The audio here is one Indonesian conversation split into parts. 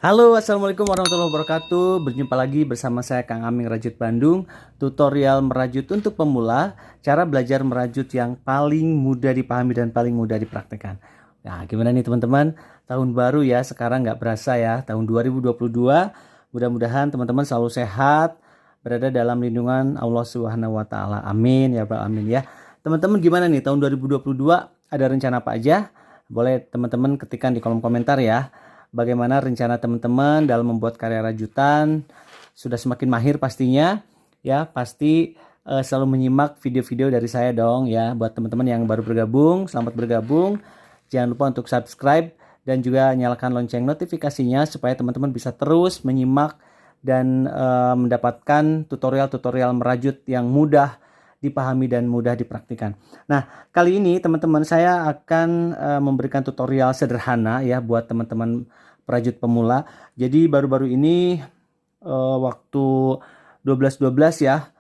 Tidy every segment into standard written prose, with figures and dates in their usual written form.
Halo, assalamualaikum warahmatullahi wabarakatuh. Berjumpa lagi bersama saya Kang Aming Rajut Bandung. Tutorial merajut untuk pemula, cara belajar merajut yang paling mudah dipahami dan paling mudah dipraktekkan. Nah, gimana nih teman-teman? Tahun baru ya, sekarang nggak berasa ya, tahun 2022. Mudah-mudahan teman-teman selalu sehat, berada dalam lindungan Allah Subhanahu wa taala. Amin ya rabbal alamin ya. Teman-teman gimana nih tahun 2022? Ada rencana apa aja? Boleh teman-teman ketikkan di kolom komentar ya. Bagaimana rencana teman-teman dalam membuat karya rajutan? Sudah semakin mahir pastinya ya, pasti selalu menyimak video-video dari saya dong ya. Buat teman-teman yang baru bergabung, selamat bergabung. Jangan lupa untuk subscribe dan juga nyalakan lonceng notifikasinya supaya teman-teman bisa terus menyimak dan mendapatkan tutorial-tutorial merajut yang mudah dipahami dan mudah dipraktikkan. Nah, kali ini teman-teman saya akan memberikan tutorial sederhana ya buat teman-teman perajut pemula. Jadi baru-baru ini waktu 12-12 ya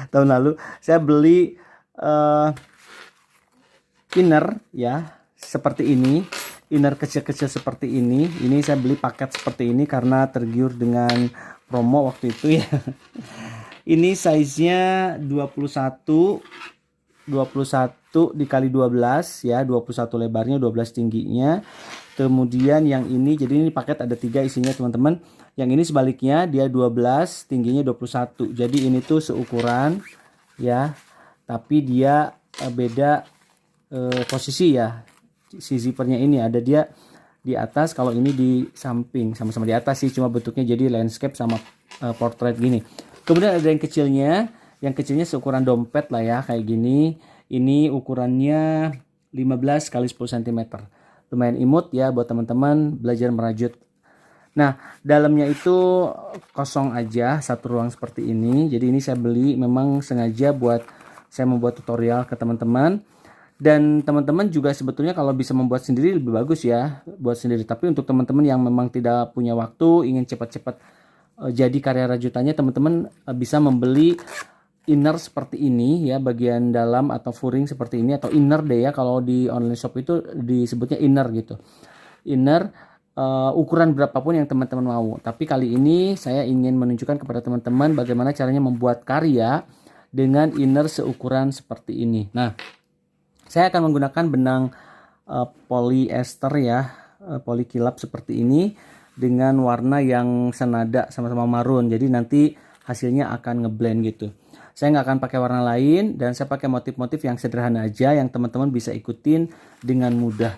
tahun lalu saya beli inner ya seperti ini. Inner kecil-kecil seperti ini. Ini saya beli paket seperti ini karena tergiur dengan promo waktu itu ya. Ini size-nya 21 dikali 12 ya, 21 lebarnya, 12 tingginya. Kemudian yang ini, jadi ini paket ada 3 isinya teman-teman. Yang ini sebaliknya, dia 12, tingginya 21. Jadi ini tuh seukuran ya, tapi dia beda posisi ya. Si zippernya ini ada dia di atas, kalau ini di samping, sama-sama di atas sih, cuma bentuknya jadi landscape sama portrait gini. Kemudian ada yang kecilnya seukuran dompet lah ya, kayak gini. Ini ukurannya 15 kali 10 cm. Lumayan imut ya buat teman-teman belajar merajut. Nah, dalamnya itu kosong aja, satu ruang seperti ini. Jadi ini saya beli memang sengaja buat saya membuat tutorial ke teman-teman. Dan teman-teman juga sebetulnya kalau bisa membuat sendiri lebih bagus ya, buat sendiri. Tapi untuk teman-teman yang memang tidak punya waktu, ingin cepat-cepat jadi karya rajutannya, teman-teman bisa membeli inner seperti ini ya, bagian dalam atau furing seperti ini, atau inner deh ya, kalau di online shop itu disebutnya inner gitu. Inner ukuran berapapun yang teman-teman mau. Tapi kali ini saya ingin menunjukkan kepada teman-teman bagaimana caranya membuat karya dengan inner seukuran seperti ini. Nah, saya akan menggunakan benang polyester ya, polikilap seperti ini dengan warna yang senada sama-sama marun. Jadi nanti hasilnya akan ngeblend gitu. Saya nggak akan pakai warna lain dan saya pakai motif-motif yang sederhana aja yang teman-teman bisa ikutin dengan mudah.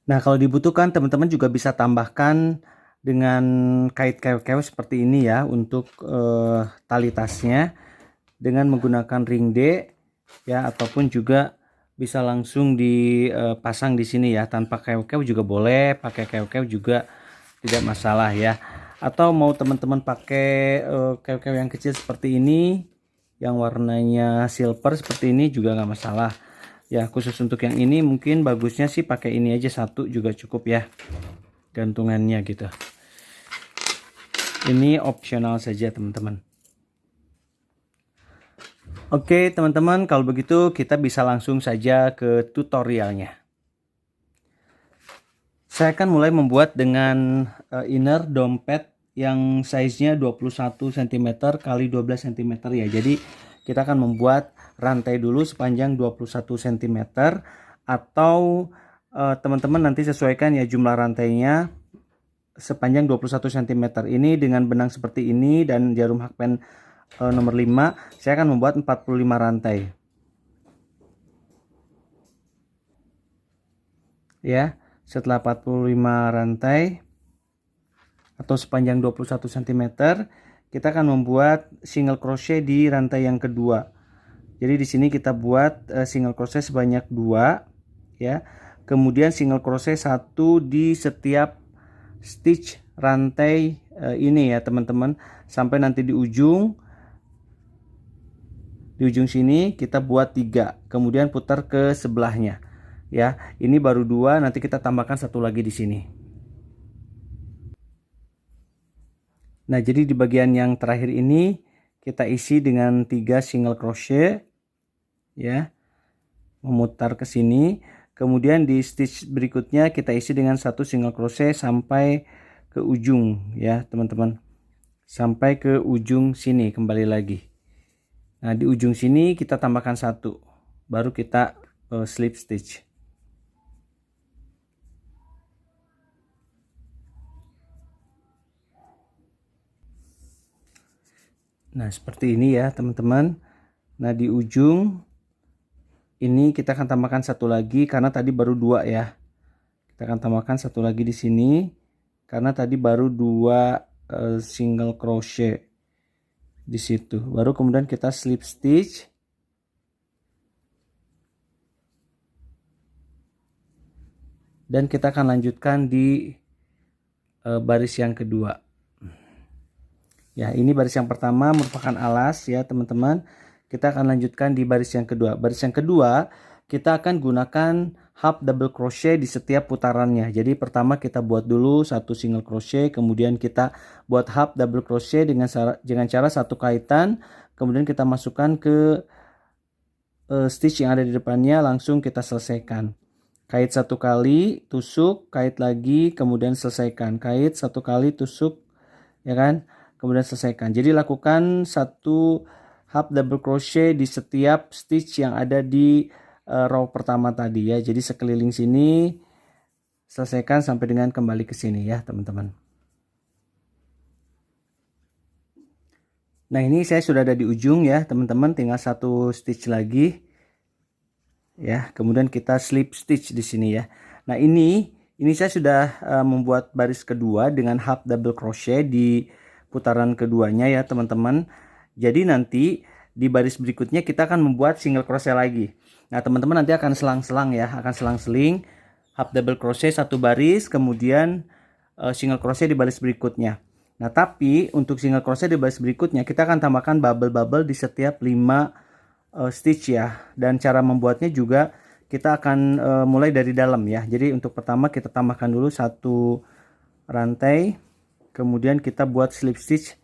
Nah, kalau dibutuhkan teman-teman juga bisa tambahkan dengan kait kew-kew seperti ini ya untuk tali tasnya dengan menggunakan ring D ya, ataupun juga bisa langsung dipasang di sini ya, tanpa kew-kew juga boleh, pakai kew-kew juga tidak masalah ya. Atau mau teman-teman pakai kew-kew yang kecil seperti ini yang warnanya silver seperti ini juga nggak masalah ya. Khusus untuk yang ini mungkin bagusnya sih pakai ini aja, satu juga cukup ya gantungannya gitu. Ini opsional saja teman-teman. Oke teman-teman, kalau begitu kita bisa langsung saja ke tutorialnya. Saya akan mulai membuat dengan inner dompet yang size-nya 21 cm kali 12 cm ya. Jadi kita akan membuat rantai dulu sepanjang 21 cm, atau teman-teman nanti sesuaikan ya jumlah rantainya sepanjang 21 cm. Ini dengan benang seperti ini dan jarum hakpen nomor 5, saya akan membuat 45 rantai ya. Setelah 45 rantai atau sepanjang 21 cm, kita akan membuat single crochet di rantai yang kedua. Jadi di sini kita buat single crochet sebanyak 2 ya. Kemudian single crochet 1 di setiap stitch rantai ini ya teman-teman, sampai nanti di ujung sini kita buat 3, kemudian putar ke sebelahnya ya. Ini baru 2, nanti kita tambahkan 1 lagi di sini. Nah, jadi di bagian yang terakhir ini kita isi dengan 3 single crochet ya, memutar ke sini. Kemudian di stitch berikutnya kita isi dengan satu single crochet sampai ke ujung ya teman-teman, sampai ke ujung sini kembali lagi. Nah di ujung sini kita tambahkan satu, baru kita slip stitch. Nah seperti ini ya teman-teman. Nah di ujung ini kita akan tambahkan satu lagi karena tadi baru dua ya. Kita akan tambahkan satu lagi di sini karena tadi baru dua single crochet di situ. Baru kemudian kita slip stitch. Dan kita akan lanjutkan di baris yang kedua. Ya, ini baris yang pertama merupakan alas ya teman-teman. Kita akan lanjutkan di baris yang kedua. Baris yang kedua kita akan gunakan half double crochet di setiap putarannya. Jadi pertama kita buat dulu satu single crochet, kemudian kita buat half double crochet dengan cara satu kaitan, kemudian kita masukkan ke stitch yang ada di depannya, langsung kita selesaikan. Kait satu kali, tusuk, kait lagi, kemudian selesaikan. Kait satu kali, tusuk, ya kan? Kemudian selesaikan. Jadi lakukan satu half double crochet di setiap stitch yang ada di row pertama tadi ya. Jadi sekeliling sini selesaikan sampai dengan kembali ke sini ya teman-teman. Nah ini saya sudah ada di ujung ya teman-teman, tinggal satu stitch lagi ya. Kemudian kita slip stitch di sini ya. Nah ini saya sudah membuat baris kedua dengan half double crochet di putaran keduanya ya teman-teman. Jadi nanti di baris berikutnya kita akan membuat single crochet lagi. Nah teman-teman nanti akan selang-selang ya, akan selang-seling half double crochet satu baris, kemudian single crochet di baris berikutnya. Nah tapi untuk single crochet di baris berikutnya kita akan tambahkan bubble-bubble di setiap 5 stitch ya. Dan cara membuatnya juga kita akan mulai dari dalam ya. Jadi untuk pertama kita tambahkan dulu satu rantai, kemudian kita buat slip stitch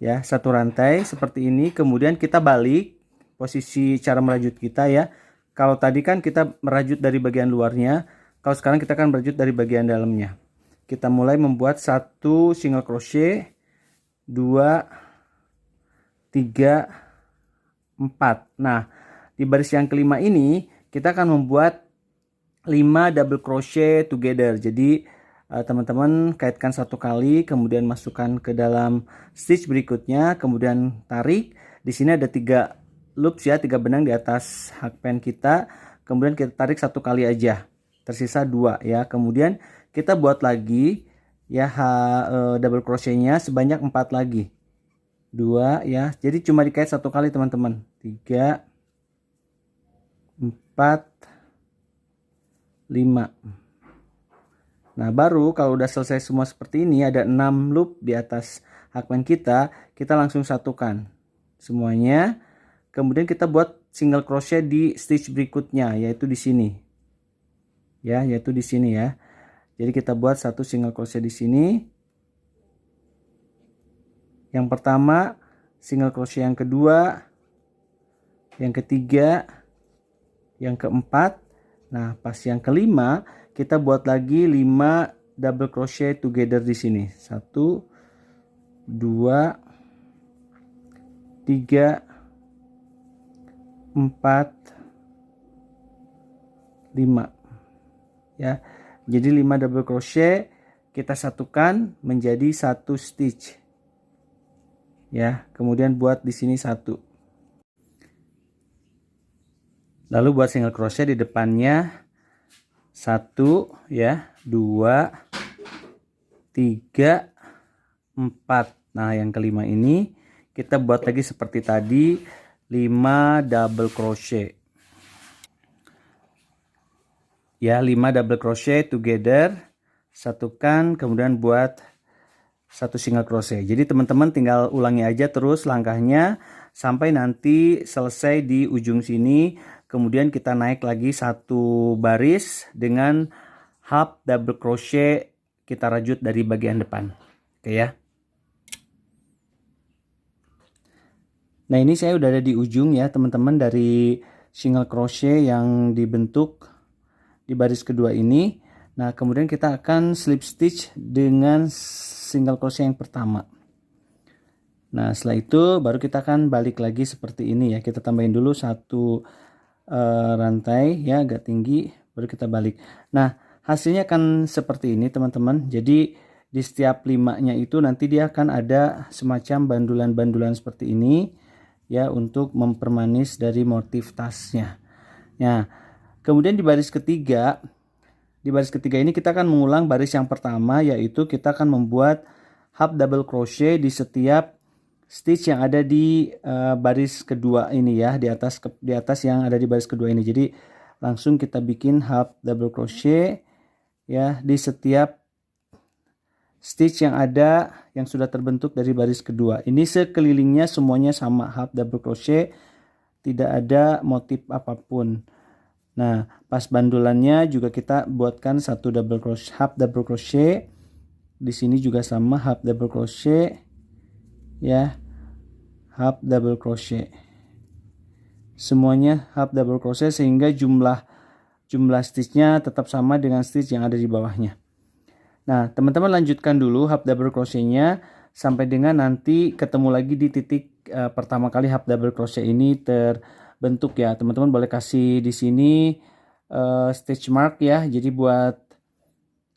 ya, satu rantai seperti ini. Kemudian kita balik posisi cara merajut kita ya. Kalau tadi kan kita merajut dari bagian luarnya, kalau sekarang kita akan merajut dari bagian dalamnya. Kita mulai membuat satu single crochet, 2, 3, 4. Nah di baris yang kelima ini kita akan membuat 5 double crochet together. Jadi teman-teman kaitkan satu kali, kemudian masukkan ke dalam stitch berikutnya, kemudian tarik. Di sini ada 3 loops ya, 3 benang di atas hakpen kita. Kemudian kita tarik satu kali aja, tersisa 2 ya. Kemudian kita buat lagi ya double crochetnya sebanyak 4 lagi. 2 ya. Jadi cuma dikait satu kali teman-teman. 3, 4, 5. Nah baru kalau udah selesai semua seperti ini, ada 6 loop di atas hakpen kita langsung satukan semuanya. Kemudian kita buat single crochet di stitch berikutnya, yaitu di sini ya, yaitu di sini ya. Jadi kita buat satu single crochet di sini, yang pertama, single crochet yang kedua, yang ketiga, yang keempat. Nah pas yang kelima kita buat lagi 5 double crochet together di sini. 1, 2, 3, 4, 5 ya. Jadi 5 double crochet kita satukan menjadi satu stitch ya. Kemudian buat di sini satu. Lalu buat single crochet di depannya 1 ya, 2, 3, 4. Nah yang kelima ini kita buat lagi seperti tadi, 5 double crochet ya, 5 double crochet together, satukan, kemudian buat satu single crochet. Jadi teman-teman tinggal ulangi aja terus langkahnya sampai nanti selesai di ujung sini. Kemudian kita naik lagi satu baris dengan half double crochet kita rajut dari bagian depan. Oke ya. Nah ini saya udah ada di ujung ya teman-teman dari single crochet yang dibentuk di baris kedua ini. Nah, kemudian kita akan slip stitch dengan single crochet yang pertama. Nah, setelah itu baru kita akan balik lagi seperti ini ya. Kita tambahin dulu satu rantai ya, agak tinggi, baru kita balik. Nah, hasilnya akan seperti ini teman-teman. Jadi di setiap limanya itu nanti dia akan ada semacam bandulan-bandulan seperti ini ya, untuk mempermanis dari motif tasnya. Nah, kemudian di baris ketiga ini kita akan mengulang baris yang pertama, yaitu kita akan membuat half double crochet di setiap stitch yang ada di baris kedua ini ya, di atas yang ada di baris kedua ini. Jadi langsung kita bikin half double crochet ya di setiap stitch yang ada yang sudah terbentuk dari baris kedua. Ini sekelilingnya semuanya sama half double crochet, tidak ada motif apapun. Nah, pas bandulannya juga kita buatkan satu double crochet, half double crochet. Di sini juga sama half double crochet ya, half double crochet. Semuanya half double crochet sehingga jumlah stitchnya tetap sama dengan stitch yang ada di bawahnya. Nah, teman-teman lanjutkan dulu half double crochetnya sampai dengan nanti ketemu lagi di titik pertama kali half double crochet ini terbentuk ya. Teman-teman boleh kasih di sini stitch mark ya. Jadi buat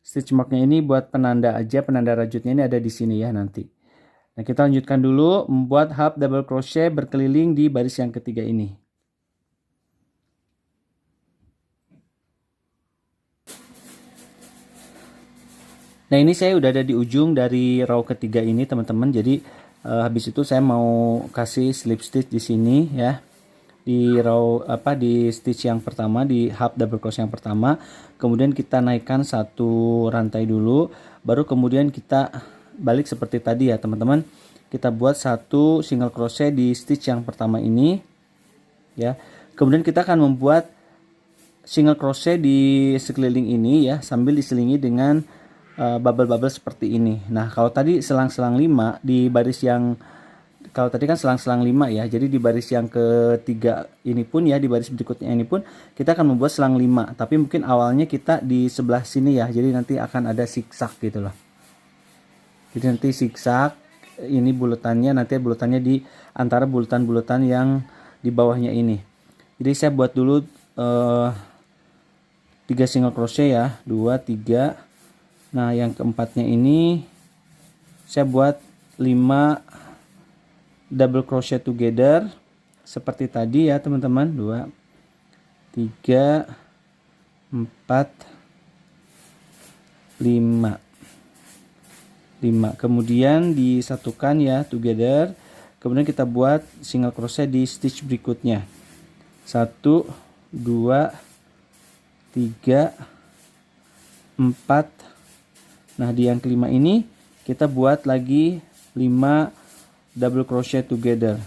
stitch marknya ini buat penanda aja, penanda rajutnya ini ada di sini ya nanti. Nah, kita lanjutkan dulu membuat half double crochet berkeliling di baris yang ketiga ini. Nah, ini saya udah ada di ujung dari row ketiga ini teman-teman. Jadi habis itu saya mau kasih slip stitch di sini ya. Di row di stitch yang pertama, di half double crochet yang pertama. Kemudian kita naikkan satu rantai dulu, baru kemudian kita balik seperti tadi ya teman-teman. Kita buat satu single crochet di stitch yang pertama ini ya. Kemudian kita akan membuat single crochet di sekeliling ini ya, sambil diselingi dengan bubble-bubble seperti ini. Nah, kalau tadi selang-selang 5 di baris yang, kalau tadi kan selang-selang 5 ya, jadi di baris yang ketiga ini pun ya, di baris berikutnya ini pun kita akan membuat selang 5, tapi mungkin awalnya kita di sebelah sini ya, jadi nanti akan ada zigzag gitu loh. Jadi nanti zigzag, ini bulatannya, nanti bulatannya di antara bulatan-bulatan yang di bawahnya ini. Jadi saya buat dulu 3 single crochet ya, 2, 3. Nah, yang keempatnya ini saya buat 5 double crochet together seperti tadi ya teman-teman. 2, 3, 4, 5. Kemudian disatukan ya together. Kemudian kita buat single crochet di stitch berikutnya. 1, 2, 3, 4. Nah, di yang kelima ini kita buat lagi 5 double crochet together.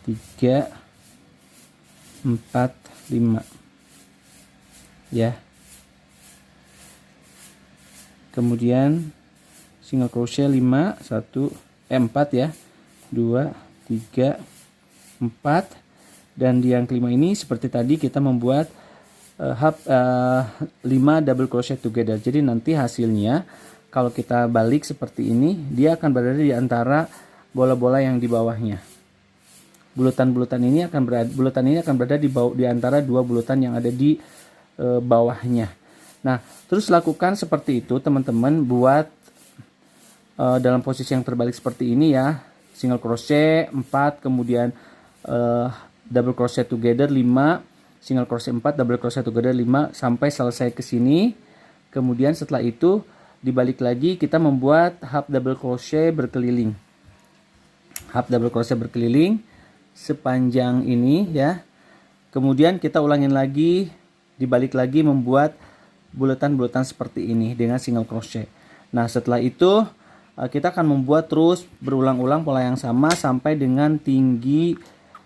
3, 4, 5 ya. Kemudian single crochet 5, 4 ya. 2, 3, 4. Dan di yang kelima ini seperti tadi kita membuat 5 double crochet together. Jadi nanti hasilnya kalau kita balik seperti ini, dia akan berada di antara bola-bola yang di bawahnya. Bulatan ini akan berada di antara dua bulatan yang ada di bawahnya. Nah, terus lakukan seperti itu teman-teman buat dalam posisi yang terbalik seperti ini ya. Single crochet 4, kemudian double crochet together 5, single crochet 4, double crochet together 5 sampai selesai ke sini. Kemudian setelah itu dibalik lagi kita membuat half double crochet berkeliling. Half double crochet berkeliling sepanjang ini ya. Kemudian kita ulangin lagi, dibalik lagi membuat bulatan-bulatan seperti ini dengan single crochet. Nah, setelah itu kita akan membuat terus berulang-ulang pola yang sama sampai dengan tinggi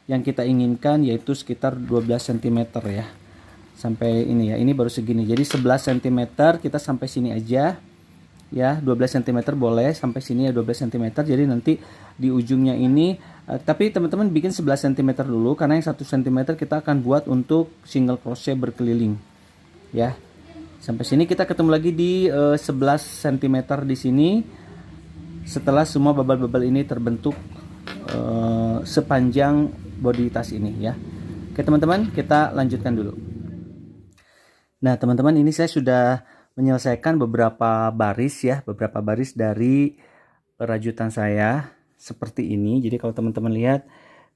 yang kita inginkan, yaitu sekitar 12 cm ya. Sampai ini ya, ini baru segini. Jadi 11 cm kita sampai sini aja. ya, 12 cm boleh, sampai sini ya 12 cm. Jadi nanti di ujungnya ini tapi teman-teman bikin 11 cm dulu, karena yang 1 cm kita akan buat untuk single crochet berkeliling ya. Sampai sini kita ketemu lagi di 11 cm di sini setelah semua bubble-bubble ini terbentuk sepanjang body tas ini ya. Oke teman-teman, kita lanjutkan dulu. Nah teman-teman, ini saya sudah menyelesaikan beberapa baris ya, beberapa baris dari rajutan saya seperti ini. Jadi kalau teman-teman lihat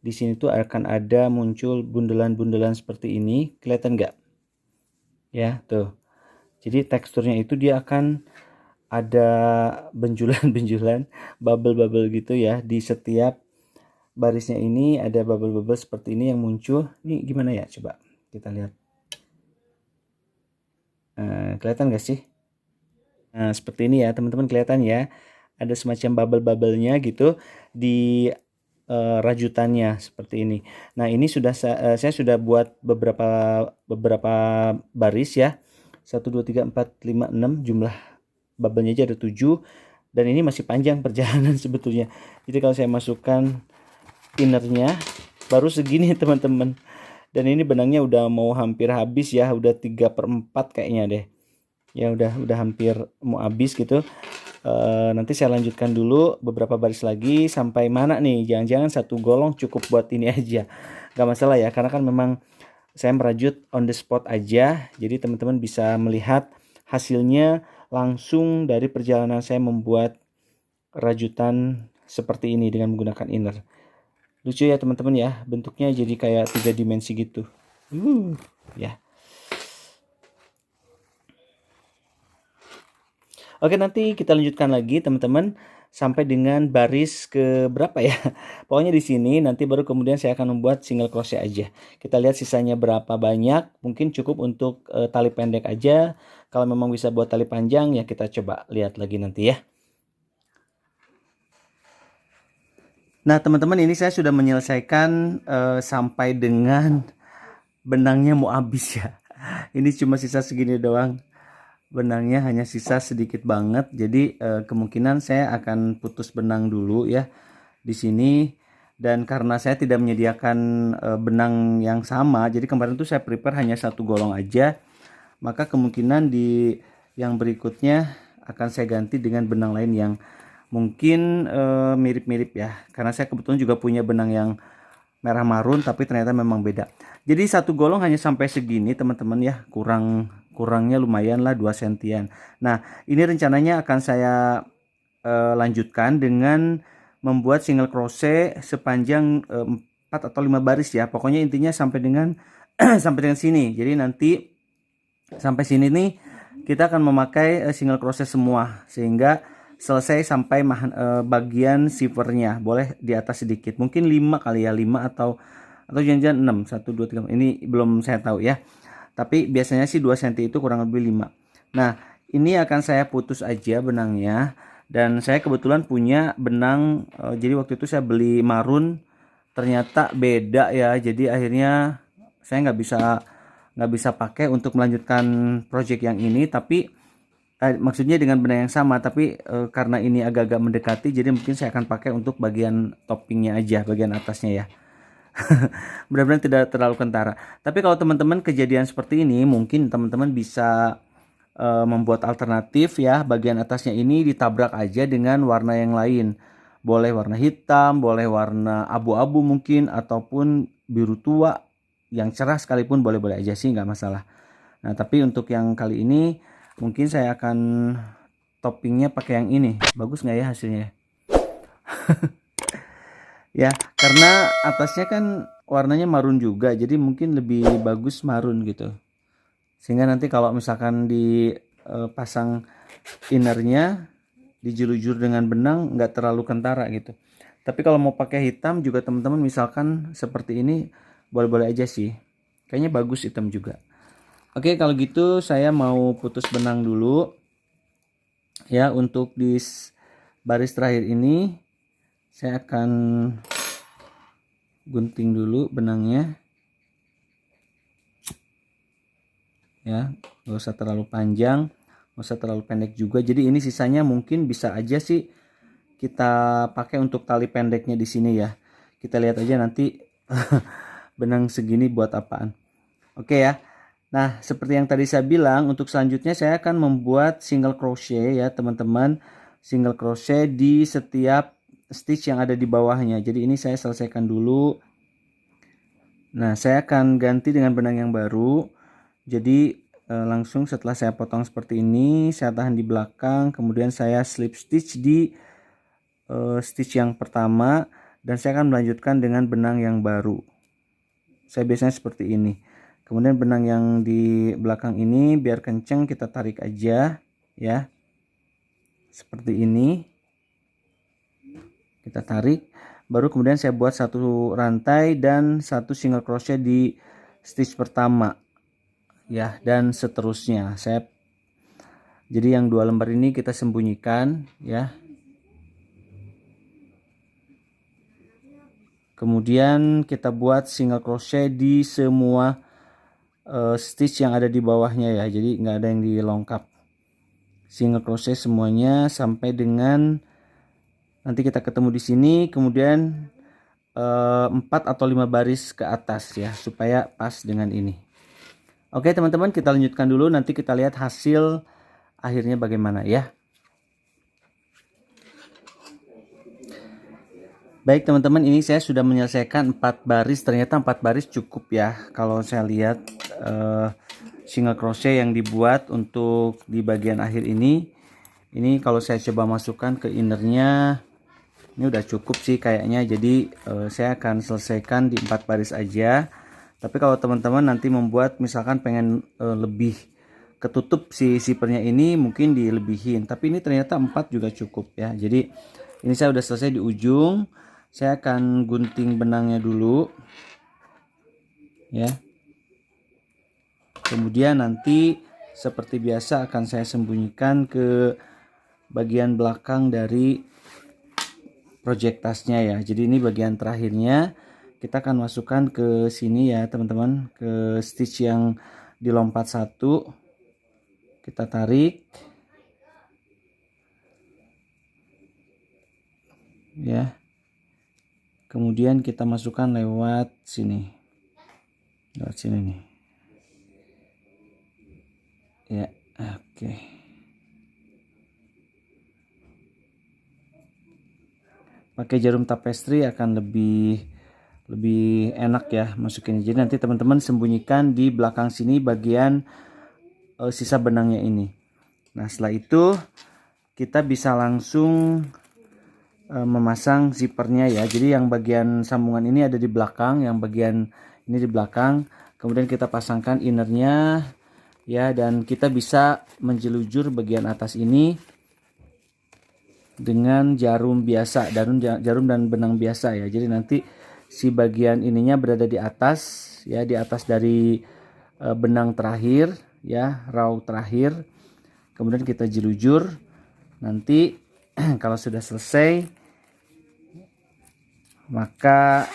di sini tuh akan ada muncul bundelan-bundelan seperti ini, kelihatan nggak? Ya tuh. Jadi teksturnya itu dia akan ada benjulan-benjulan, bubble-bubble gitu ya di setiap barisnya. Ini ada bubble-bubble seperti ini yang muncul. Ini gimana ya? Coba kita lihat. Kelihatan gak sih? Nah, seperti ini ya teman-teman, kelihatan ya. Ada semacam bubble-bubblenya gitu di rajutannya seperti ini. Nah ini sudah saya sudah buat beberapa baris ya. 1, 2, 3, 4, 5, 6, jumlah bubble-nya aja ada 7. Dan ini masih panjang perjalanan sebetulnya. Jadi kalau saya masukkan innernya baru segini teman-teman. Dan ini benangnya udah mau hampir habis ya, udah 3/4 kayaknya deh. Ya udah hampir mau habis gitu. Nanti saya lanjutkan dulu beberapa baris lagi sampai mana nih. Jangan-jangan satu golong cukup buat ini aja. Gak masalah ya, karena kan memang saya merajut on the spot aja. Jadi teman-teman bisa melihat hasilnya langsung dari perjalanan saya membuat rajutan seperti ini dengan menggunakan inner. Lucu ya teman-teman ya, bentuknya jadi kayak 3 dimensi gitu. Ya. Oke, nanti kita lanjutkan lagi teman-teman sampai dengan baris ke berapa ya. Pokoknya di sini nanti baru kemudian saya akan membuat single crochet aja. Kita lihat sisanya berapa banyak, mungkin cukup untuk tali pendek aja. Kalau memang bisa buat tali panjang ya kita coba lihat lagi nanti ya. Nah teman-teman, ini saya sudah menyelesaikan sampai dengan benangnya mau habis ya. Ini cuma sisa segini doang. Benangnya hanya sisa sedikit banget. Jadi kemungkinan saya akan putus benang dulu ya di sini. Dan karena saya tidak menyediakan benang yang sama, jadi kemarin tuh saya prepare hanya satu golong aja. Maka kemungkinan di yang berikutnya akan saya ganti dengan benang lain yang mungkin mirip-mirip ya, karena saya kebetulan juga punya benang yang merah marun tapi ternyata memang beda. Jadi satu golong hanya sampai segini teman-teman ya, kurangnya lumayan lah 2 sentian. Nah ini rencananya akan saya lanjutkan dengan membuat single crochet sepanjang 4 atau 5 baris ya, pokoknya intinya sampai dengan sampai dengan sini. Jadi nanti sampai sini nih kita akan memakai single crochet semua sehingga selesai sampai bagian zippernya. Boleh di atas sedikit, mungkin 5 kali ya, 5 atau jangan-jangan 6, 1, 2, 3, ini belum saya tahu ya, tapi biasanya sih 2 cm itu kurang lebih 5. Nah ini akan saya putus aja benangnya, dan saya kebetulan punya benang jadi waktu itu saya beli marun ternyata beda ya, jadi akhirnya saya nggak bisa pakai untuk melanjutkan project yang ini. Tapi maksudnya dengan benang yang sama, tapi karena ini agak-agak mendekati, jadi mungkin saya akan pakai untuk bagian toppingnya aja, bagian atasnya ya. Benar-benar tidak terlalu kentara. Tapi kalau teman-teman kejadian seperti ini, mungkin teman-teman bisa membuat alternatif ya, bagian atasnya ini ditabrak aja dengan warna yang lain. Boleh warna hitam, boleh warna abu-abu mungkin, ataupun biru tua yang cerah sekalipun boleh-boleh aja sih, nggak masalah. Nah tapi untuk yang kali ini mungkin saya akan toppingnya pakai yang ini. Bagus nggak ya hasilnya? Ya karena atasnya kan warnanya marun juga, jadi mungkin lebih bagus marun gitu, sehingga nanti kalau misalkan dipasang innernya dijulur-julur dengan benang nggak terlalu kentara gitu. Tapi kalau mau pakai hitam juga teman-teman, misalkan seperti ini, boleh-boleh aja sih, kayaknya bagus hitam juga. Oke kalau gitu saya mau putus benang dulu ya. Untuk di baris terakhir ini saya akan gunting dulu benangnya ya, nggak usah terlalu panjang nggak usah terlalu pendek juga. Jadi ini sisanya mungkin bisa aja sih kita pakai untuk tali pendeknya di sini ya. Kita lihat aja nanti benang segini buat apaan. Oke ya. Nah, seperti yang tadi saya bilang, untuk selanjutnya saya akan membuat single crochet ya teman-teman. Single crochet di setiap stitch yang ada di bawahnya. Jadi ini saya selesaikan dulu. Nah, saya akan ganti dengan benang yang baru. Jadi langsung setelah saya potong seperti ini, saya tahan di belakang, kemudian saya slip stitch di stitch yang pertama, dan saya akan melanjutkan dengan benang yang baru. Saya biasanya seperti ini. Kemudian benang yang di belakang ini biar kenceng kita tarik aja ya. Seperti ini. Kita tarik, baru kemudian saya buat satu rantai dan satu single crochet di stitch pertama. Ya, dan seterusnya. Jadi yang 2 lembar ini kita sembunyikan ya. Kemudian kita buat single crochet di semua stitch yang ada di bawahnya ya, jadi nggak ada yang dilongkap. Single crochet semuanya sampai dengan nanti kita ketemu di sini, kemudian 4 atau 5 baris ke atas ya, supaya pas dengan ini. Oke teman-teman, kita lanjutkan dulu, nanti kita lihat hasil akhirnya bagaimana ya. Baik teman-teman, ini saya sudah menyelesaikan 4 baris. Ternyata 4 baris cukup ya. Kalau saya lihat single crochet yang dibuat untuk di bagian akhir ini kalau saya coba masukkan ke innernya, ini udah cukup sih kayaknya. Jadi saya akan selesaikan di 4 baris aja. Tapi kalau teman-teman nanti membuat misalkan pengen lebih ketutup si zippernya ini, mungkin dilebihin. Tapi ini ternyata 4 juga cukup ya. Jadi ini saya udah selesai di ujung. Saya akan gunting benangnya dulu ya. Kemudian nanti seperti biasa akan saya sembunyikan ke bagian belakang dari project tasnya ya. Jadi ini bagian terakhirnya, kita akan masukkan ke sini ya teman-teman, ke stitch yang di lompat 1. Kita tarik ya. Kemudian kita masukkan lewat sini. Lewat sini nih. Ya, oke. Pakai jarum tapestry akan lebih enak ya masukin. Jadi nanti teman-teman sembunyikan di belakang sini bagian sisa benangnya ini. Nah, setelah itu kita bisa langsung memasang zippernya ya. Jadi yang bagian sambungan ini ada di belakang, yang bagian ini di belakang. Kemudian kita pasangkan innernya ya, dan kita bisa menjelujur bagian atas ini dengan jarum biasa, jarum dan benang biasa ya. Jadi nanti si bagian ininya berada di atas ya, di atas dari benang terakhir ya, raw terakhir. Kemudian kita jelujur. Nanti kalau sudah selesai, maka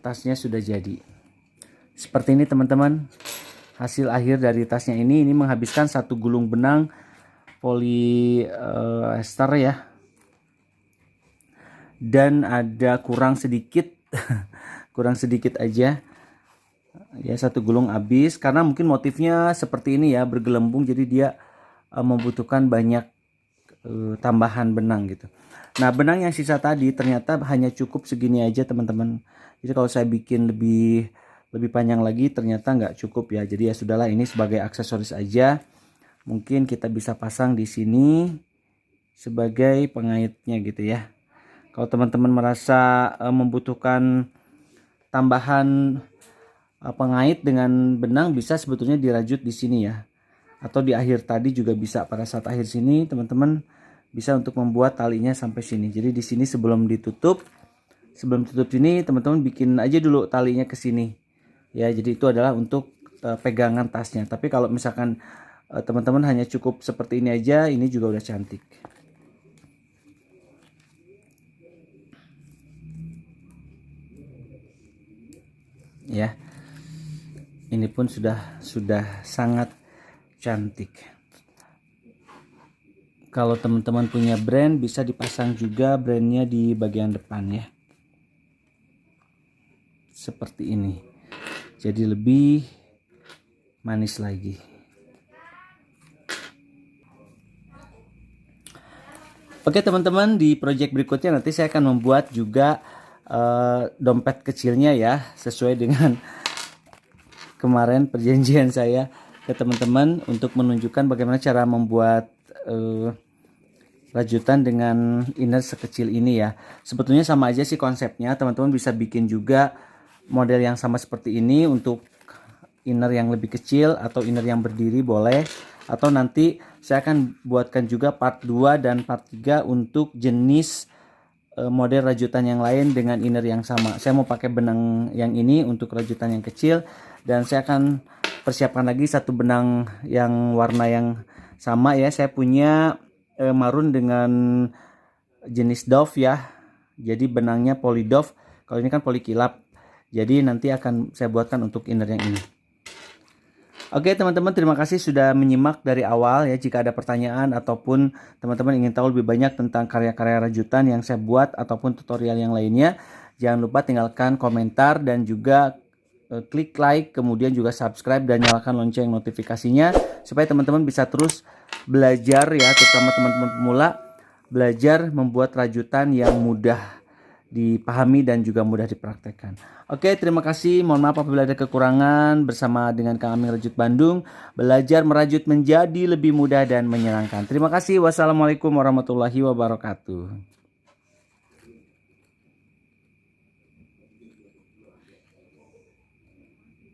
tasnya sudah jadi. Seperti ini teman-teman, hasil akhir dari tasnya ini menghabiskan 1 gulung benang polyester ya, dan ada kurang sedikit kurang sedikit aja ya, 1 gulung habis karena mungkin motifnya seperti ini ya, bergelembung, jadi dia membutuhkan banyak tambahan benang gitu. Nah, benang yang sisa tadi ternyata hanya cukup segini aja teman-teman. Jadi kalau saya bikin lebih panjang lagi ternyata nggak cukup ya. Jadi ya sudahlah, ini sebagai aksesoris aja. Mungkin kita bisa pasang di sini sebagai pengaitnya gitu ya. Kalau teman-teman merasa membutuhkan tambahan pengait dengan benang, bisa sebetulnya dirajut di sini ya. Atau di akhir tadi juga bisa, pada saat akhir sini teman-teman bisa untuk membuat talinya sampai sini. Jadi di sini sebelum tutup sini teman-teman bikin aja dulu talinya ke sini ya. Jadi itu adalah untuk pegangan tasnya. Tapi kalau misalkan teman-teman hanya cukup seperti ini aja, ini juga udah cantik ya. Ini pun sudah sangat cantik. Kalau teman-teman punya brand, bisa dipasang juga brandnya di bagian depan ya. Seperti ini. Jadi lebih manis lagi. Oke teman-teman, di project berikutnya nanti saya akan membuat juga dompet kecilnya ya, sesuai dengan kemarin perjanjian saya ke teman-teman untuk menunjukkan bagaimana cara membuat rajutan dengan inner sekecil ini ya. Sebetulnya sama aja sih konsepnya, teman-teman bisa bikin juga model yang sama seperti ini untuk inner yang lebih kecil atau inner yang berdiri boleh, atau nanti saya akan buatkan juga part 2 dan part 3 untuk jenis model rajutan yang lain dengan inner yang sama. Saya mau pakai benang yang ini untuk rajutan yang kecil, dan saya akan persiapkan lagi satu benang yang warna yang sama ya. Saya punya marun dengan jenis doff ya, jadi benangnya poly doff. Kalau ini kan poly kilap, jadi nanti akan saya buatkan untuk inner yang ini. Oke teman-teman, terima kasih sudah menyimak dari awal ya. Jika ada pertanyaan ataupun teman-teman ingin tahu lebih banyak tentang karya-karya rajutan yang saya buat ataupun tutorial yang lainnya, jangan lupa tinggalkan komentar dan juga klik like, kemudian juga subscribe dan nyalakan lonceng notifikasinya supaya teman-teman bisa terus belajar ya, terutama teman-teman pemula, belajar membuat rajutan yang mudah dipahami dan juga mudah dipraktekkan. Oke, terima kasih. Mohon maaf apabila ada kekurangan. Bersama dengan Kang Aming Rajut Bandung, belajar merajut menjadi lebih mudah dan menyenangkan. Terima kasih. Wassalamualaikum warahmatullahi wabarakatuh.